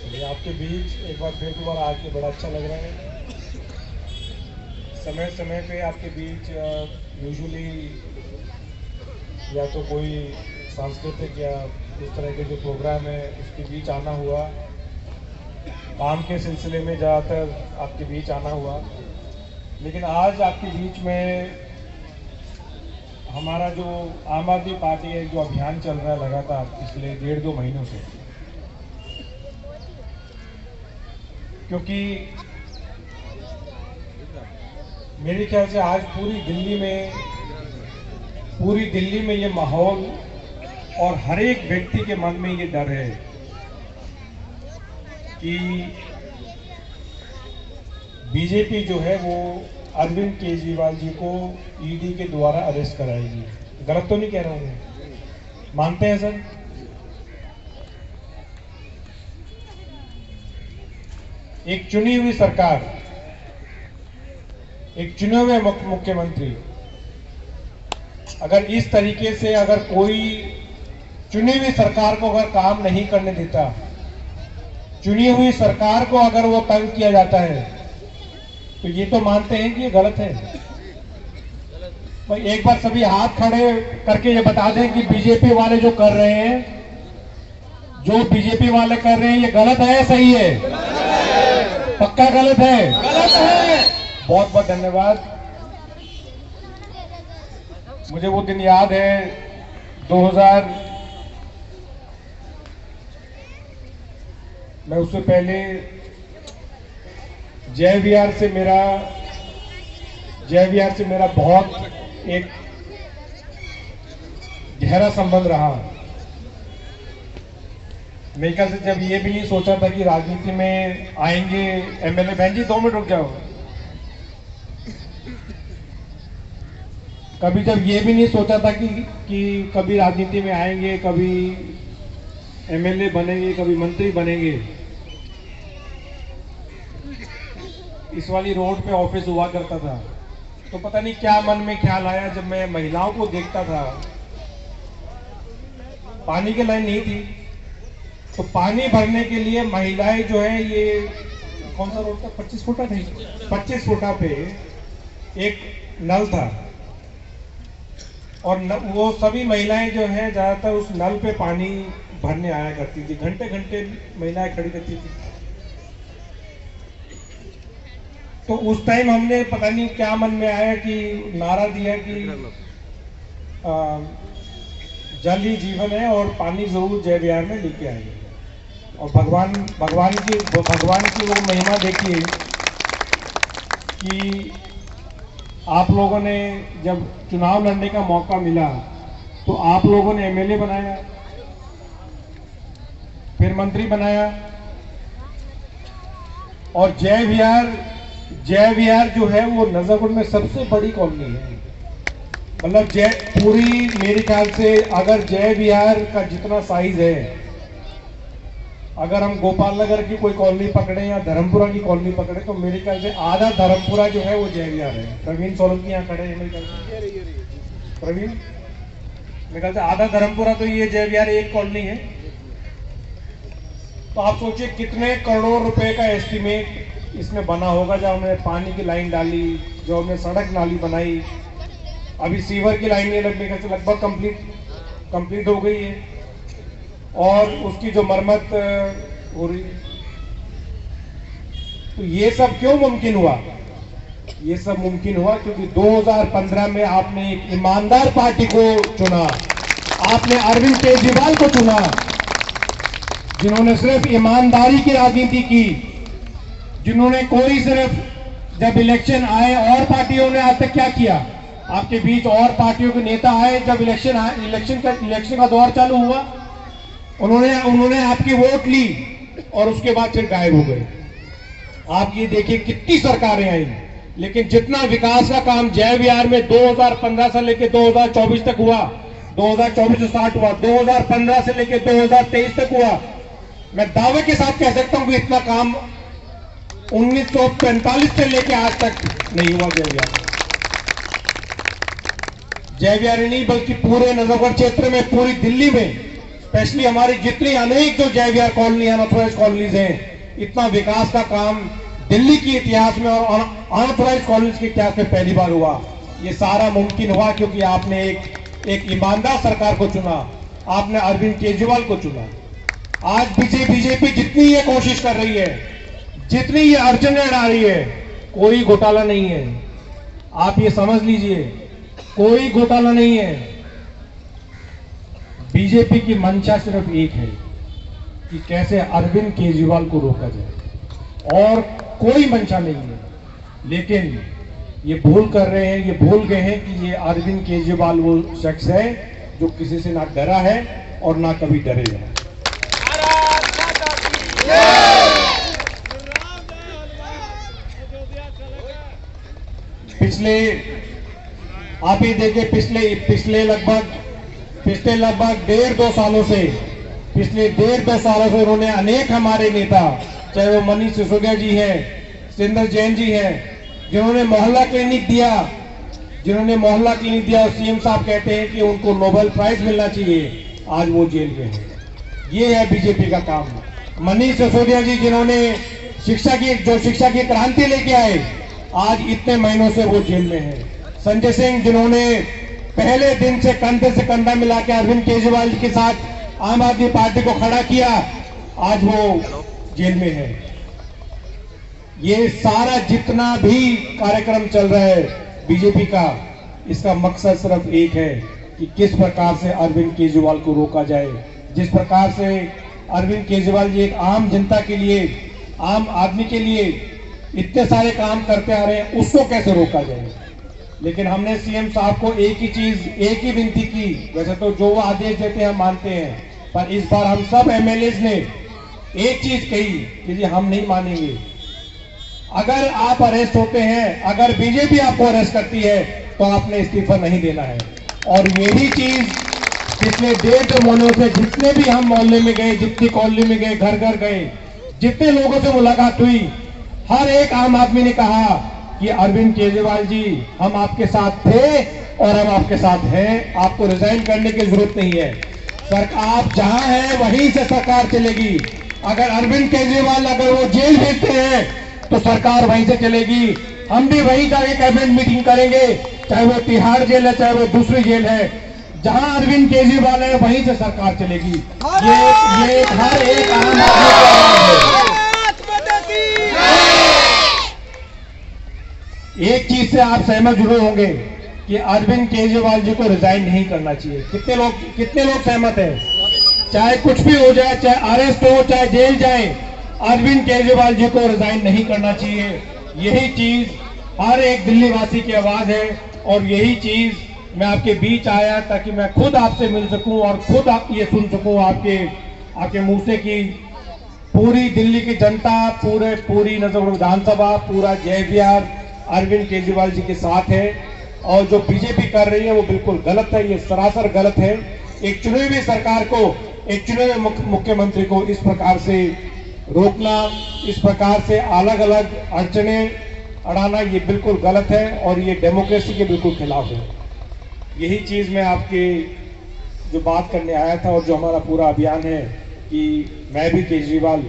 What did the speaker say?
ये आपके बीच एक बार फिर दोबारा आके बड़ा अच्छा लग रहा है। समय समय पे आपके बीच यूजुअली या तो कोई सांस्कृतिक या इस तरह के जो प्रोग्राम है उसके बीच आना हुआ, काम के सिलसिले में ज़्यादातर आपके बीच आना हुआ। लेकिन आज आपके बीच में हमारा जो आम आदमी पार्टी है, जो अभियान चल रहा है लगातार पिछले 1.5-2 महीनों से, क्योंकि मेरे ख्याल से आज पूरी दिल्ली में ये माहौल और हर एक व्यक्ति के मन में ये डर है कि बीजेपी जो है वो अरविंद केजरीवाल जी को ईडी के द्वारा अरेस्ट कराएगी। गलत तो नहीं कह रहा हूं मैं? मानते हैं सर? एक चुनी हुई सरकार, एक चुने हुए मुख्यमंत्री अगर इस तरीके से अगर कोई चुनी हुई सरकार को अगर काम नहीं करने देता, चुनी हुई सरकार को अगर वो तंग किया जाता है, तो ये तो मानते हैं कि ये गलत है। भाई एक बार सभी हाथ खड़े करके ये बता दें कि बीजेपी वाले जो कर रहे हैं, जो बीजेपी वाले कर रहे हैं, ये गलत है या सही है? पक्का गलत है? गलत है। बहुत बहुत धन्यवाद। मुझे वो दिन याद है 2000, मैं उससे पहले जय विहार से मेरा बहुत एक गहरा संबंध रहा। मेरे ख्याल से जब ये भी नहीं सोचा था कि राजनीति में आएंगे एमएलए। बहन जी 2 मिनट रुक जाओ। कभी जब ये भी नहीं सोचा था कि कभी राजनीति में आएंगे, कभी एमएलए बनेंगे, कभी मंत्री बनेंगे। इस वाली रोड पे ऑफिस हुआ करता था, तो पता नहीं क्या मन में ख्याल आया, जब मैं महिलाओं को देखता था, पानी की लाइन नहीं थी, तो पानी भरने के लिए महिलाएं जो है, ये कौन सा रोड था, 25 फुटा था, 25 फुटा पे एक नल था, और वो सभी महिलाएं जो है ज्यादातर उस नल पे पानी भरने आया करती थी। घंटे घंटे महिलाएं खड़ी रहती थी। तो उस टाइम हमने पता नहीं क्या मन में आया कि नारा दिया कि जल ही जीवन है और पानी जरूर जय विहार में लेके आएंगे। और भगवान की वो महिमा देखिए कि आप लोगों ने जब चुनाव लड़ने का मौका मिला तो आप लोगों ने एमएलए बनाया, फिर मंत्री बनाया, और जय विहार जो है वो नजरगढ़ में सबसे बड़ी कॉलोनी है। मतलब पूरी मेरे ख्याल से अगर जय विहार का जितना साइज है, अगर हम गोपाल नगर की कोई कॉलोनी पकड़े या धर्मपुरा की कॉलोनी पकड़े, तो मेरे ख्याल से आधा धर्मपुरा जो है वो जय विहार है। प्रवीण सोलंकी यहाँ खड़े हैं मेरे ख्याल से। प्रवीण, मेरे ख्याल से आधा धर्मपुरा तो ये जय विहार एक कॉलोनी है। तो आप सोचिए कितने करोड़ों रुपए का एस्टिमेट इसमें बना होगा। जब हमने पानी की लाइन डाली, जो हमने सड़क नाली बनाई, अभी सीवर की लाइन लगभग कंप्लीट हो गई है, और उसकी जो मरम्मत हो रही है। तो ये सब क्यों मुमकिन हुआ? ये सब मुमकिन हुआ क्योंकि 2015 में आपने एक ईमानदार पार्टी को चुना, आपने अरविंद केजरीवाल को चुना, जिन्होंने सिर्फ ईमानदारी की राजनीति की, जिन्होंने कोई सिर्फ जब इलेक्शन आए, और पार्टियों ने आज तक क्या किया? आपके बीच और पार्टियों के नेता आए, जब इलेक्शन का दौर चालू हुआ, उन्होंने आपकी वोट ली और उसके बाद फिर गायब हो गए। आप ये देखिए कितनी सरकारें आई, लेकिन जितना विकास का काम जय विहार में 2015 से लेकर 2024 तक हुआ, 2024 से स्टार्ट हुआ, 2015 से लेकर 2023 तक हुआ, मैं दावे के साथ कह सकता हूं कि इतना काम 1945 से लेकर आज तक नहीं हुआ जय विहार नहीं, बल्कि पूरे नजफगढ़ क्षेत्र में, पूरी दिल्ली में स्पेशली हमारी जितनी अनेक जो जयविहार कॉलोनी अनऑथराइज कॉलोनीज हैं, इतना विकास का काम दिल्ली के इतिहास में और अनऑथराइज कॉलोनीज के इतिहास में पहली बार हुआ। ये सारा मुमकिन हुआ क्योंकि आपने एक ईमानदार सरकार को चुना, आपने अरविंद केजरीवाल को चुना। आज बीजेपी जितनी ये कोशिश कर रही है, जितनी ये अड़चनें आ रही है, कोई घोटाला नहीं है। आप ये समझ लीजिए, कोई घोटाला नहीं है। बीजेपी की मंशा सिर्फ एक है कि कैसे अरविंद केजरीवाल को रोका जाए, और कोई मंशा नहीं है। लेकिन ये भूल कर रहे हैं, ये भूल गए हैं कि ये अरविंद केजरीवाल वो शख्स है जो किसी से ना डरा है और ना कभी डरेगा। पिछले आप ही देखिए, पिछले लगभग 1.5-2 सालों से, पिछले 1.5-2 सालों से उन्होंने अनेक हमारे नेता, चाहे वो मनीष सिसोदिया जी हैं, सिंदर जैन जी हैं, जिन्होंने मोहल्ला क्लिनिक दिया, और सीएम साहब कहते हैं कि उनको नोबेल प्राइज मिलना चाहिए, आज वो जेल में है। ये है बीजेपी का काम। मनीष सिसोदिया जी जिन्होंने शिक्षा की क्रांति लेके आए, आज इतने महीनों से वो जेल में है। संजय सिंह जिन्होंने पहले दिन से कंधे से कंधा मिला के अरविंद केजरीवाल के साथ आम आदमी पार्टी को खड़ा किया, आज वो जेल में है। ये सारा जितना भी कार्यक्रम चल रहा है बीजेपी का, इसका मकसद सिर्फ एक है कि किस प्रकार से अरविंद केजरीवाल को रोका जाए। जिस प्रकार से अरविंद केजरीवाल जी एक आम जनता के लिए, आम आदमी के लिए इतने सारे काम करते आ रहे हैं, उसको कैसे रोका जाए। लेकिन हमने सीएम साहब को एक ही विनती की। वैसे तो जो वो आदेश देते हैं हम मानते हैं, पर इस बार हम सब एमएलएज ने एक चीज कही कि जी हम नहीं मानेंगे। अगर आप अरेस्ट होते हैं, अगर बीजेपी आपको अरेस्ट करती है, तो आपने इस्तीफा नहीं देना है। और यही चीज पिछले 1.5 महीनों से जितने भी हम मोहल्ले में गए, जितनी कॉलोनी में गए, घर घर गए, जितने लोगों से मुलाकात हुई, हर एक आम आदमी ने कहा कि अरविंद केजरीवाल जी, हम आपके साथ थे और हम आपके साथ हैं, आपको रिजाइन करने की जरूरत नहीं है। सरकार आप जहां हैं वहीं से सरकार चलेगी। अगर अरविंद केजरीवाल अगर वो जेल भेजते हैं तो सरकार वहीं से चलेगी। हम भी वहीं जाके कैबिनेट मीटिंग करेंगे, चाहे वो तिहाड़ जेल है, चाहे वो दूसरी जेल है। जहां अरविंद केजरीवाल है वहीं से सरकार चलेगी। ये हर एक आम आदमी का एक चीज से आप सहमत जरूर होंगे कि अरविंद केजरीवाल जी को रिजाइन नहीं करना चाहिए। कितने लोग सहमत हैं? चाहे कुछ भी हो जाए, चाहे अरेस्ट हो, चाहे जेल जाए, अरविंद केजरीवाल जी को रिजाइन नहीं करना चाहिए। यही चीज हर एक दिल्ली वासी की आवाज है, और यही चीज मैं आपके बीच आया ताकि मैं खुद आपसे मिल सकूं और खुद आप ये सुन सकूं आपके मुंह से कि पूरी दिल्ली की जनता, पूरी नजर विधानसभा, पूरा जयविहार अरविंद केजरीवाल जी के साथ है। और जो बीजेपी कर रही है वो बिल्कुल गलत है, ये सरासर गलत है। एक चुनी हुई सरकार को, एक चुने हुए मुख्यमंत्री को इस प्रकार से रोकना, इस प्रकार से अलग अलग अड़चने अड़ाना, ये बिल्कुल गलत है और ये डेमोक्रेसी के बिल्कुल खिलाफ है। यही चीज मैं आपके जो बात करने आया था, और जो हमारा पूरा अभियान है कि मैं भी केजरीवाल